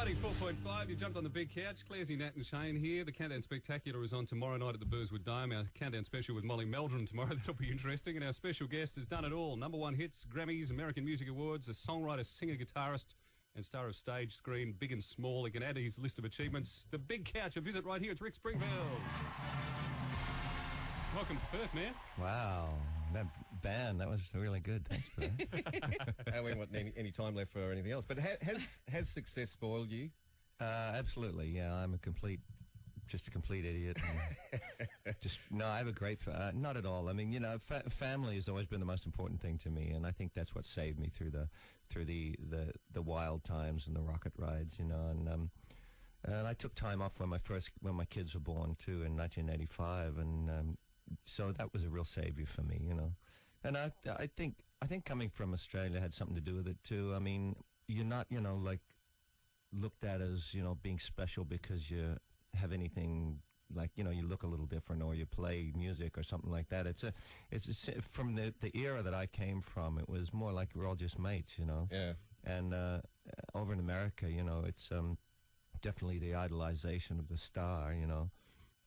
94.5, you jumped on the big couch. Clarsy, Nat and Shane here. The Countdown Spectacular is on tomorrow night at the Burswood Dome. Our Countdown special with Molly Meldrum tomorrow. That'll be interesting. And our special guest has done it all. #1 hits, Grammys, American Music Awards, a songwriter, singer, guitarist, and star of stage, screen, big and small. He can add to his list of achievements. The big couch, a visit right here. It's Rick Springfield. Welcome to Perth, man. Wow, that band, that was really good. Thanks for that. And we want any time left for anything else. But has success spoiled you? Absolutely, yeah. I'm just a complete idiot. No, I have a great, not at all. I mean, you know, family has always been the most important thing to me, and I think that's what saved me through the wild times and the rocket rides, you know. And I took time off when my kids were born too in 1985, and so that was a real savior for me, you know. And I think coming from Australia had something to do with it too. I mean, you're not, you know, like looked at as, you know, being special because you have anything like, you know, you look a little different or you play music or something like that. It's from the era that I came from. It was more like we're all just mates, you know. Yeah. And over in America, you know, it's definitely the idolization of the star, you know,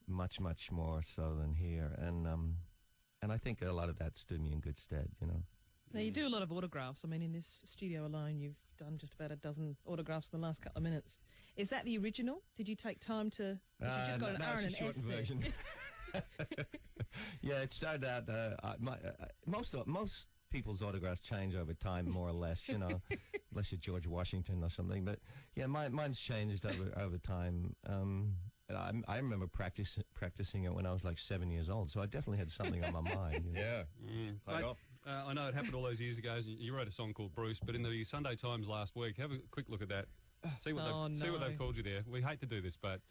much more so than here. And I think a lot of that stood me in good stead, you know. Now, you do a lot of autographs. I mean, in this studio alone, you've done just about a dozen autographs in the last couple of minutes. Is that the original? Did you take time to... You just got an R and an S version. Yeah, it started out... most people's autographs change over time, more or less, you know, unless you're George Washington or something. But, yeah, mine's changed over time. I remember practicing it when I was like 7 years old, so I definitely had something on my mind. You know? Yeah, paid off. I know it happened all those years ago. You wrote a song called Bruce, but in the Sunday Times last week, have a quick look at that. See what they've called you there. We hate to do this, but...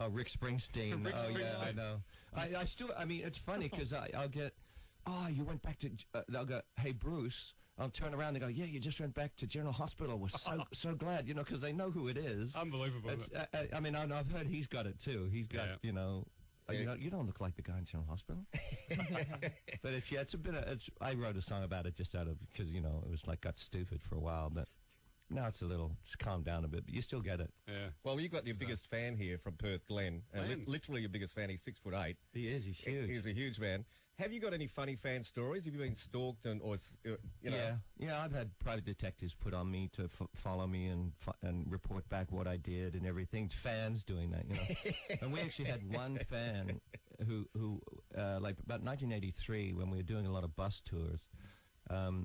Rick Springsteen. Rick Springsteen. Yeah, I know. I still, I mean, it's funny because I'll get, you went back to, they'll go, hey, Bruce. I'll turn around and go, yeah, you just went back to General Hospital. We're so glad, you know, because they know who it is. Unbelievable. I mean, I've heard he's got it too. He's got, you know... You don't look like the guy in General Hospital. But it's a bit of... I wrote a song about it just out of... Because, you know, it was like got stupid for a while. But now it's calmed down a bit. But you still get it. Yeah. Well, you've got your biggest fan here from Perth, Glenn. And literally your biggest fan. He's 6'8". He is. He's huge. He's a huge man. Have you got any funny fan stories? Have you been stalked or you know? Yeah. I've had private detectives put on me to follow me and report back what I did and everything. Fans doing that, you know. And we actually had one fan who like about 1983 when we were doing a lot of bus tours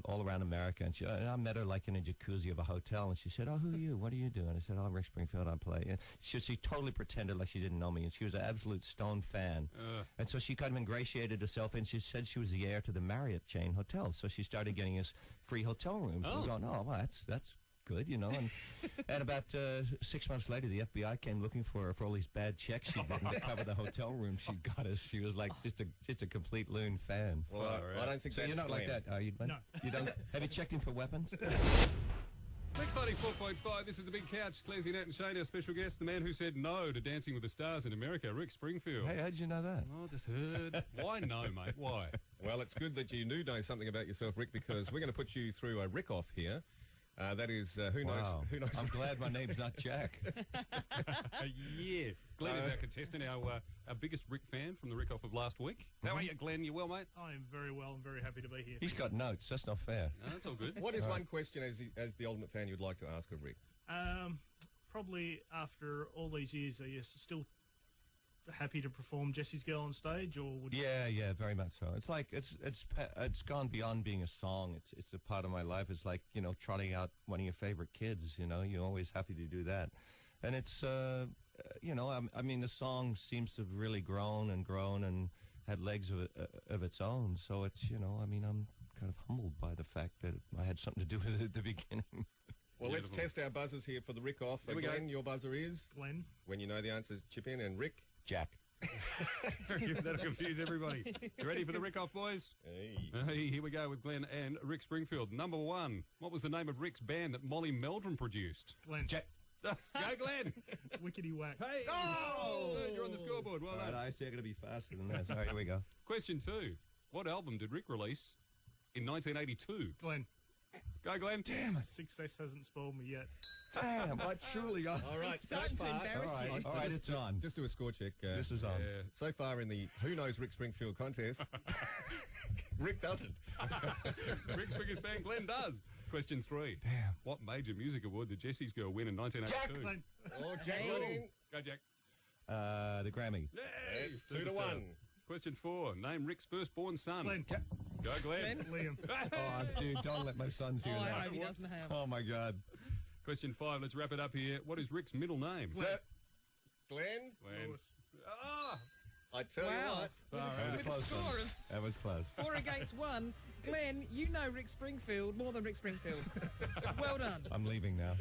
all around America, and I met her like in a jacuzzi of a hotel, and she said, "Oh, who are you? What do you do?" And I said, "Oh, I'm Rick Springfield. I play." And she totally pretended like she didn't know me, and she was an absolute stone fan. And so she kind of ingratiated herself, and she said she was the heir to the Marriott chain hotels. So she started getting us free hotel rooms. Oh. We're going, oh, well, that's good, you know. And about 6 months later, the FBI came looking for her for all these bad checks she'd written to cover the hotel room she got us. She was like just a complete loon fan. Well, I don't think so. That's you're not like that, are you? No. You don't. Have you checked him for weapons? Next 94.5, this is the big couch. Clarsy, Nat and Shane, our special guest, the man who said no to Dancing with the Stars in America, Rick Springfield. Hey, how'd you know that? Oh, I just heard. Why no, mate? Why? Well, it's good that you do know something about yourself, Rick, because we're going to put you through a Rick off here. That is, who knows? Who knows? I'm glad my name's not Jack. Yeah. Glenn is our contestant, our biggest Rick fan from the Rick off of last week. How are you, Glenn? You well, mate? I am very well and very happy to be here. He's got notes. That's not fair. No, that's all good. What is one question as the ultimate fan you'd like to ask of Rick? Probably after all these years, are you still happy to perform Jesse's Girl on stage, or would Yeah, very much so. It's like it's gone beyond being a song. It's a part of my life. It's like, you know, trotting out one of your favorite kids. You know, you're always happy to do that, and it's you know, I mean, the song seems to have really grown and had legs of its own. So it's, you know, I mean, I'm kind of humbled by the fact that I had something to do with it at the beginning. Well, let's test our buzzers here for the Rick off. Again, your buzzer is Glenn. When you know the answers, chip in. And Rick, Jack. That'll confuse everybody. You ready for the Rick off, boys? Hey. Here we go with Glenn and Rick Springfield. #1, what was the name of Rick's band that Molly Meldrum produced? Glenn. Jack. Go, Glenn. Wickety whack. Hey, you're on the scoreboard. Well done. I see. I'm going to be faster than that. All right, here we go. Question 2. What album did Rick release in 1982? Glenn. Go, Glenn. Damn it. Success hasn't spoiled me yet. Damn, I truly... All right, He's starting to embarrass all right, you. all right, it's on. Just do a score check. This is on. Yeah. So far in the Who Knows Rick Springfield contest, Rick doesn't. Rick's biggest fan, Glenn, does. Question 3. Damn. What major music award did Jesse's Girl win in 1982? Glenn, Oh, Jack Hey. got in. Go, Jack. The Grammy. Yay! It's 2-1. Question 4. Name Rick's firstborn son. Glenn, Go, Glenn. Liam. Oh, dude, don't let my sons hear Oh, I that. hope he Whoops. doesn't have. Oh, my God. Question 5. Let's wrap it up here. What is Rick's middle name? Glenn. Glenn, Glenn. Lewis. Ah! I tell you Wow. what. Far That out. was a With a close score one. of That was close. 4 against 1, Glenn, you know Rick Springfield more than Rick Springfield. Well done. I'm leaving now.